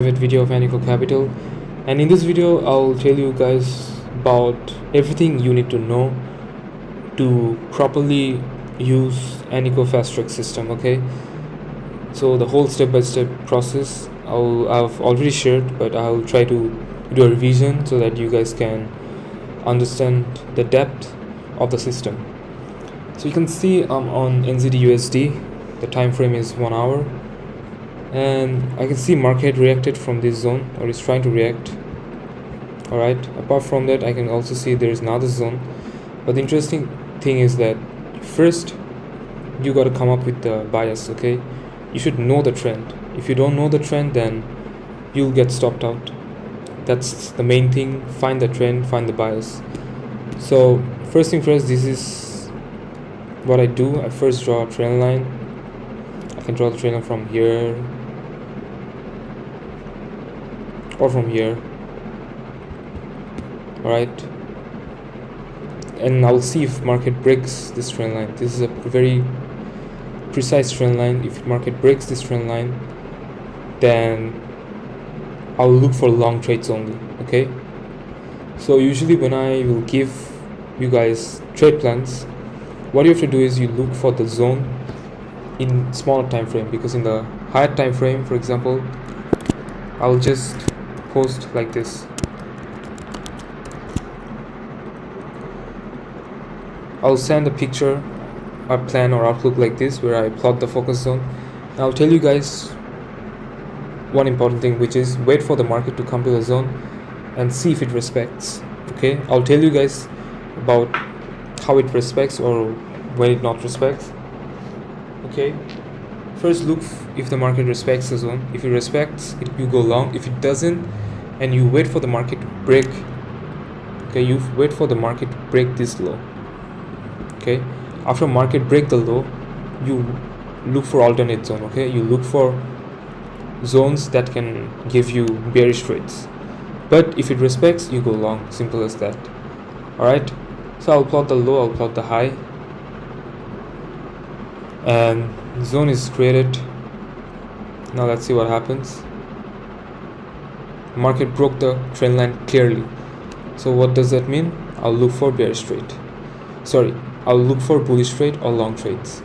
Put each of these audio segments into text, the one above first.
Video of ANICO Capital, and in this video I'll tell you guys about everything you need to know to properly use ANICO fast track system. Okay, so the whole step-by-step process I've already shared, but I'll try to do a revision so that you guys can understand the depth of the system. So you can see I'm on NZD/USD. The time frame is 1 hour, and I can see market reacted from this zone, or is trying to react. Alright, apart from that I can also see there is another zone, but the interesting thing is that first you got to come up with the bias. Okay, you should know the trend. If you don't know the trend, then you'll get stopped out. That's the main thing. Find the trend, find the bias. So first thing first, this is what I do. I first draw a trend line. I can draw the trend line from here or from here. Alright, and I'll see if market breaks this trend line. This is a very precise trend line. If market breaks this trend line, then I'll look for long trades only. Okay, so usually when I will give you guys trade plans, what you have to do is you look for the zone in smaller time frame, because in the higher time frame, for example, I'll just post like this. I'll send a picture, a plan or outlook like this, where I plot the focus zone. And I'll tell you guys one important thing, which is wait for the market to come to the zone and see if it respects. Okay, I'll tell you guys about how it respects or when it not respects. Okay, first look if the market respects the zone. If it respects it, you go long. If it doesn't, and you wait for the market to break, okay, you wait for the market to break this low. Okay, after market break the low, you look for alternate zone. Okay, you look for zones that can give you bearish trades, but if it respects, you go long. Simple as that. Alright, so I'll plot the low, I'll plot the high, and zone is created. Now let's see what happens. Market broke the trend line clearly. So what does that mean? I'll look for bearish trade. I'll look for bullish trade or long trades.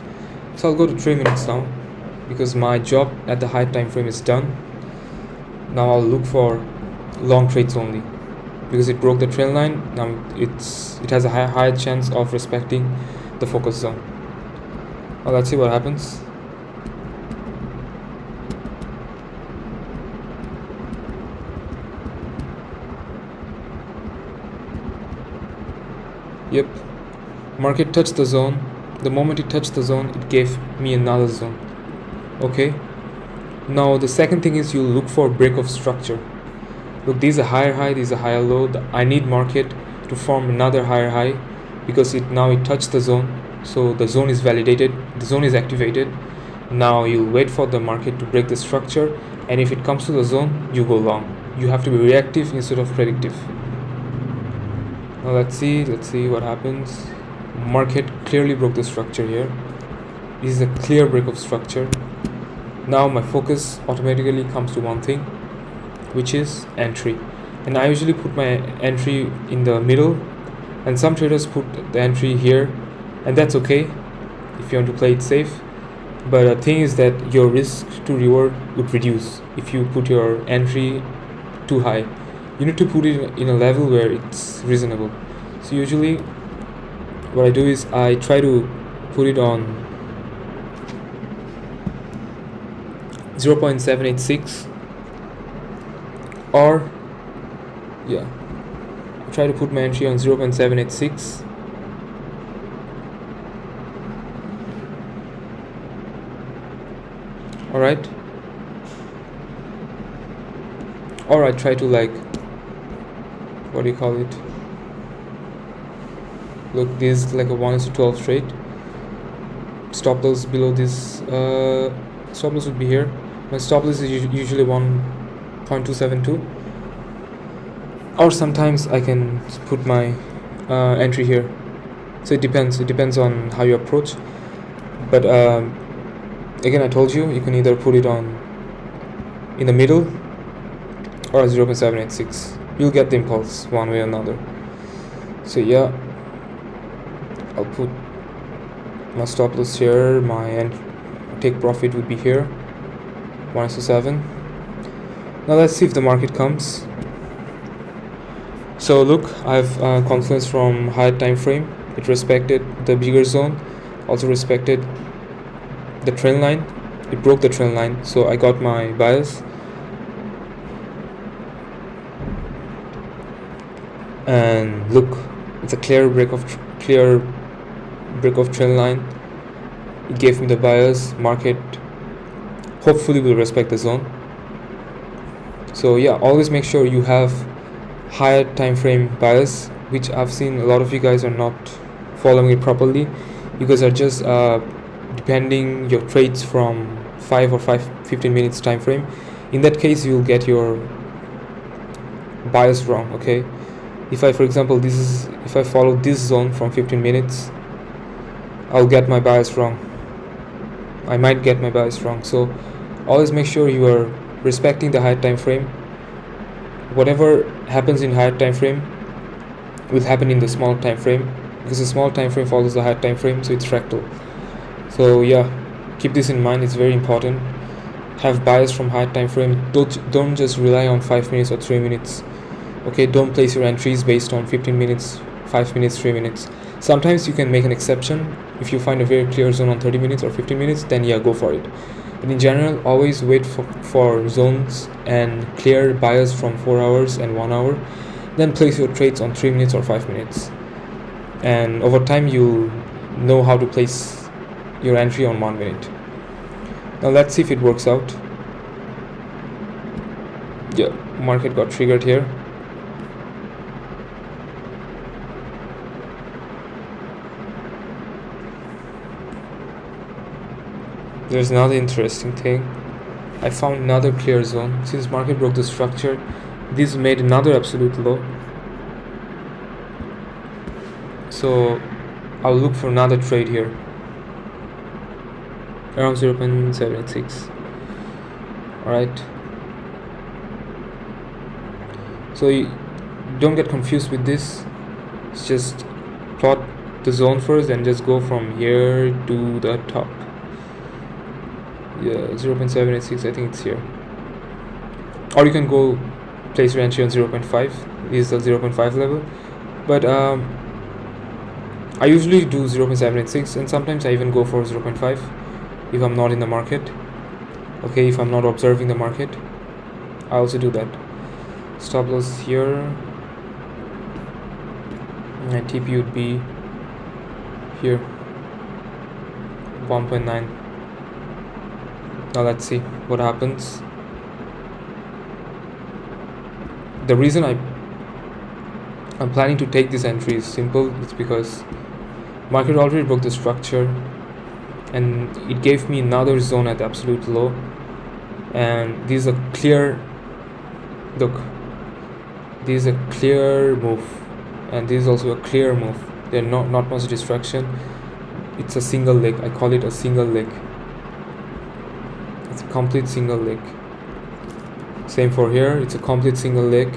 So I'll go to 3 minutes now, because my job at the high time frame is done. Now I'll look for long trades only, because it broke the trend line. Now it has a higher chance of respecting the focus zone. Now let's see what happens. Yep, market touched the zone. The moment it touched the zone, it gave me another zone. Okay, now the second thing is you look for break of structure. Look, these are higher high, these are higher low. I need market to form another higher high, because it touched the zone. So the zone is validated, the zone is activated. Now you wait for the market to break the structure, and if it comes to the zone, you go long. You have to be reactive instead of predictive. Now let's see what happens. Market clearly broke the structure here. This is a clear break of structure. Now my focus automatically comes to one thing, which is entry. And I usually put my entry in the middle, and some traders put the entry here, and that's okay if you want to play it safe. But the thing is that your risk to reward would reduce if you put your entry too high. You need to put it in a level where it's reasonable. So usually what I do is I try to put it on 0.786, or yeah, I try to put my entry on 0.786. Alright, or I try to, like, what do you call it? Look, this is like a 1:12 trade. Stop loss below this. Stop loss would be here. My stop loss is usually 1.272, or sometimes I can put my entry here. So it depends on how you approach. But again, I told you, you can either put it on in the middle or 0.786. You'll get the impulse one way or another. So yeah, I'll put my stop loss here, my take profit would be here, 1:7. Now let's see if the market comes. So look, I have confluence from higher time frame. It respected the bigger zone, also respected the trend line. It broke the trend line, so I got my bias. And look, it's a clear break of trend line. It gave me the bias. Market hopefully will respect the zone. So yeah, always make sure you have higher time frame bias, which I've seen a lot of you guys are not following it properly. You guys are just depending your trades from 15 minutes time frame. In that case, you'll get your bias wrong. Okay, if I, for example, if I follow this zone from 15 minutes, I'll get my bias wrong. I might get my bias wrong. So always make sure you are respecting the higher time frame. Whatever happens in higher time frame will happen in the small time frame, because the small time frame follows the higher time frame, so it's fractal. So yeah, keep this in mind. It's very important. Have bias from higher time frame. Don't just rely on 5 minutes or 3 minutes. Okay, don't place your entries based on 15 minutes, 5 minutes, 3 minutes. Sometimes you can make an exception. If you find a very clear zone on 30 minutes or 15 minutes, then yeah, go for it. But in general, always wait for zones and clear bias from 4 hours and 1 hour. Then place your trades on 3 minutes or 5 minutes. And over time, you'll know how to place your entry on 1 minute. Now let's see if it works out. Yeah, market got triggered here. There's another interesting thing. I found another clear zone. Since market broke the structure, this made another absolute low. So I'll look for another trade here around 0.786. Alright, so you don't get confused with this. It's just plot the zone first and just go from here to the top. Yeah, 0.786, I think it's here. Or you can go place your entry on 0.5. This is the 0.5 level. But I usually do 0.786, and sometimes I even go for 0.5 if I'm not in the market. Okay, if I'm not observing the market, I also do that. Stop loss here. My TP would be here, 1.9. Now let's see what happens. The reason I'm planning to take this entry is simple. It's because market already broke the structure and it gave me another zone at the absolute low, and this is a clear look. This is a clear move, and this is also a clear move. There's not much distraction. It's a single leg. I call it a single leg. It's a complete single leg. Same for here. It's a complete single leg.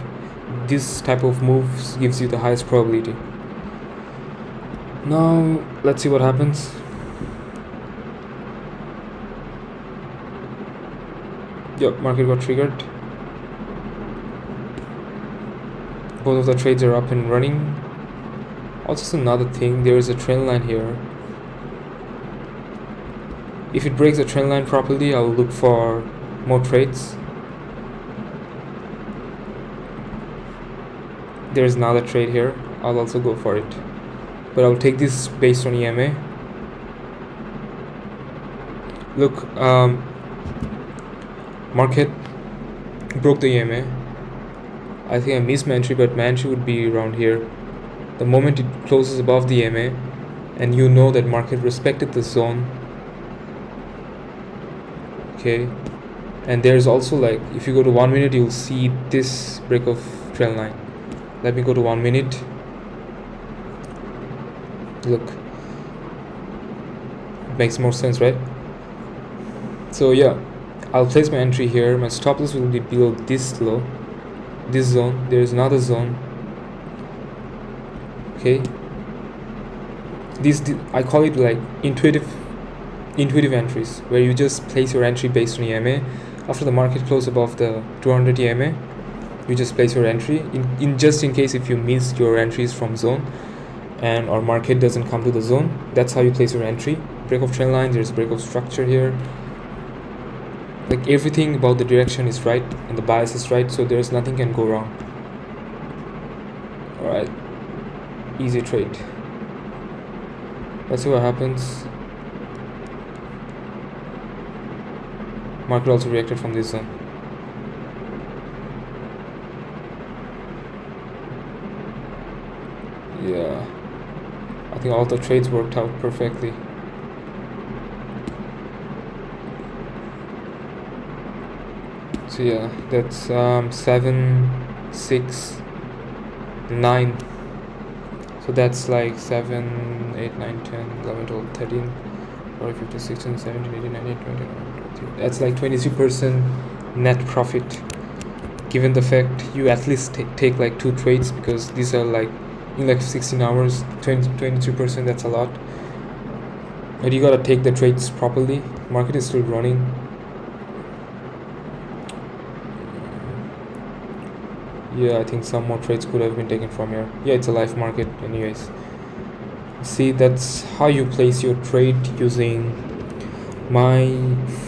This type of moves gives you the highest probability. Now let's see what happens. Yep, market got triggered. Both of the trades are up and running. Also another thing, there is a trend line here. If it breaks the trend line properly, I'll look for more trades. There's another trade here. I'll also go for it, but I'll take this based on EMA. Look, market broke the EMA. I think I missed my entry, but my entry would be around here. The moment it closes above the EMA, and you know that market respected the zone. Okay, and there's also, like, if you go to 1 minute, you'll see this break of trend line. Let me go to 1 minute. Look, it makes more sense, right? So yeah, I'll place my entry here. My stop loss will be below this low. this zone, there is another zone. Okay, I call it like intuitive entries, where you just place your entry based on EMA. After the market close above the 200 EMA, you just place your entry in just in case if you miss your entries from zone and or market doesn't come to the zone. That's how you place your entry. Break of trend line, there's break of structure here. Like everything about the direction is right and the bias is right, so there's nothing can go wrong. Alright, easy trade. Let's see what happens. Market also reacted from this zone. Yeah, I think all the trades worked out perfectly. So yeah, that's 7, 6, 9. So that's like 7, 8, 9, 10, 11, 12, 13, 14, 15, 16, 17, 18, 19, 20, 22. That's like 23% net profit. Given the fact you at least take like 2 trades, because these are like in like 16 hours, 22%, that's a lot. But you gotta take the trades properly. Market is still running. Yeah, I think some more trades could have been taken from here. Yeah, it's a live market anyways. See, that's how you place your trade using my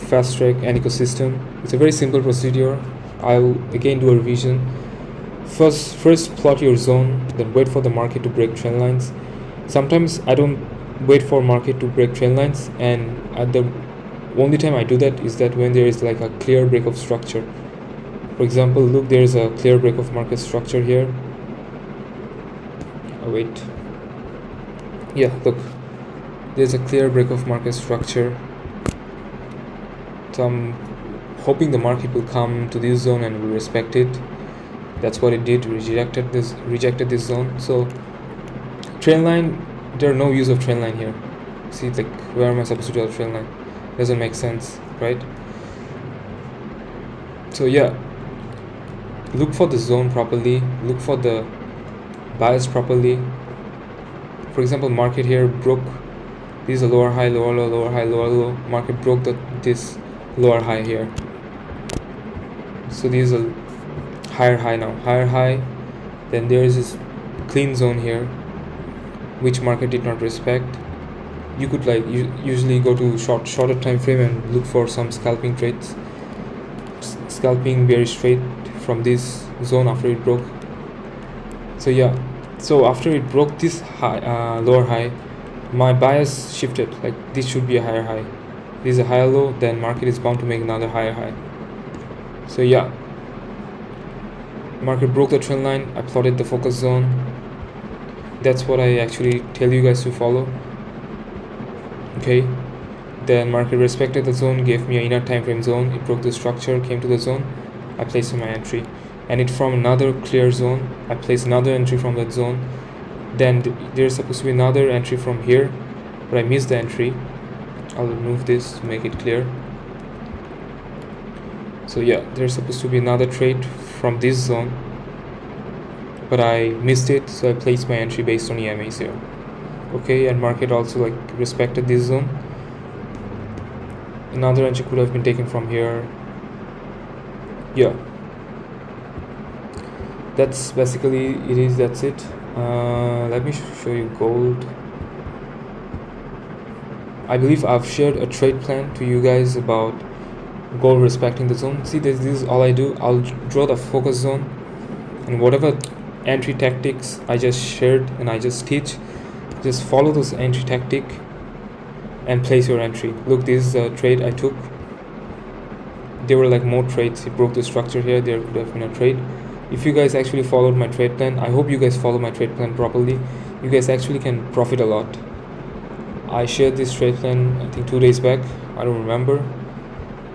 fast track ANICO system. It's a very simple procedure. I'll again do a revision. First plot your zone, then wait for the market to break trend lines. Sometimes I don't wait for market to break trend lines, and at the only time I do that is that when there is like a clear break of structure. For example, look, there is a clear break of market structure here. Oh wait, yeah, look, there's a clear break of market structure. So I'm hoping the market will come to this zone and will respect it. That's what it did. Rejected this zone. So trend line, there are no use of trend line here. See, like, where am I supposed to do a trend line? Doesn't make sense, right? So yeah, look for the zone properly, look for the bias properly. For example, market here broke, this is a lower high, lower low, lower high, lower low. Market broke this lower high here. So this is a higher high now, higher high. Then there is this clean zone here, which market did not respect. You could like usually go to shorter time frame and look for some scalping trades, scalping bearish trade from this zone after it broke. So yeah, so after it broke this high, lower high, my bias shifted. Like, this should be a higher high, this is a higher low, then market is bound to make another higher high. So yeah, market broke the trend line, I plotted the focus zone. That's what I actually tell you guys to follow. Okay, then market respected the zone, gave me an inner time frame zone. It broke the structure, came to the zone, I placed my entry, and it from another clear zone, I placed another entry from that zone. Then there's supposed to be another entry from here, but I missed the entry. I'll remove this to make it clear. So yeah, there's supposed to be another trade from this zone, but I missed it, so I placed my entry based on EMAs here. Okay, and market also like respected this zone. Another entry could have been taken from here. Yeah, that's basically it. That's it. Let me show you gold. I believe I've shared a trade plan to you guys about gold respecting the zone. See, this is all I do. I'll draw the focus zone, and whatever entry tactics I just shared and I just teach, just follow those entry tactic and place your entry. Look, this is a trade I took. There were like more trades. It broke the structure here, there could have been a trade. If you guys actually followed my trade plan, I hope you guys follow my trade plan properly. You guys actually can profit a lot. I shared this trade plan I think 2 days back, I don't remember.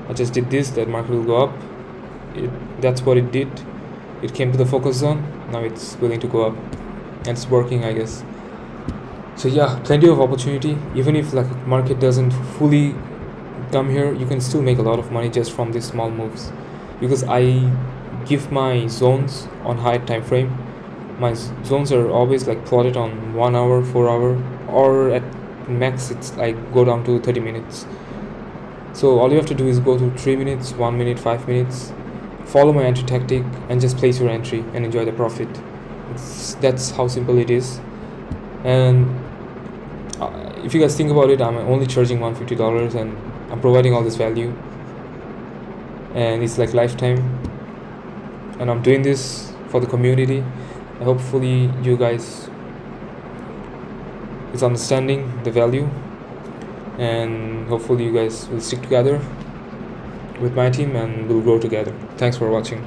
I just did this, that market will go up. That's what it did. It came to the focus zone, now it's willing to go up, and it's working, I guess. So yeah, plenty of opportunity. Even if like market doesn't fully come here, you can still make a lot of money just from these small moves, because I give my zones on high time frame. My zones are always like plotted on 1 hour, 4 hour, or at max it's like go down to 30 minutes. So all you have to do is go to 3 minutes, 1 minute, 5 minutes, follow my entry tactic, and just place your entry and enjoy the profit. That's how simple it is. And if you guys think about it, I'm only charging $150 and I'm providing all this value, and it's like lifetime, and I'm doing this for the community. And hopefully you guys is understanding the value, and hopefully you guys will stick together with my team and we'll grow together. Thanks for watching.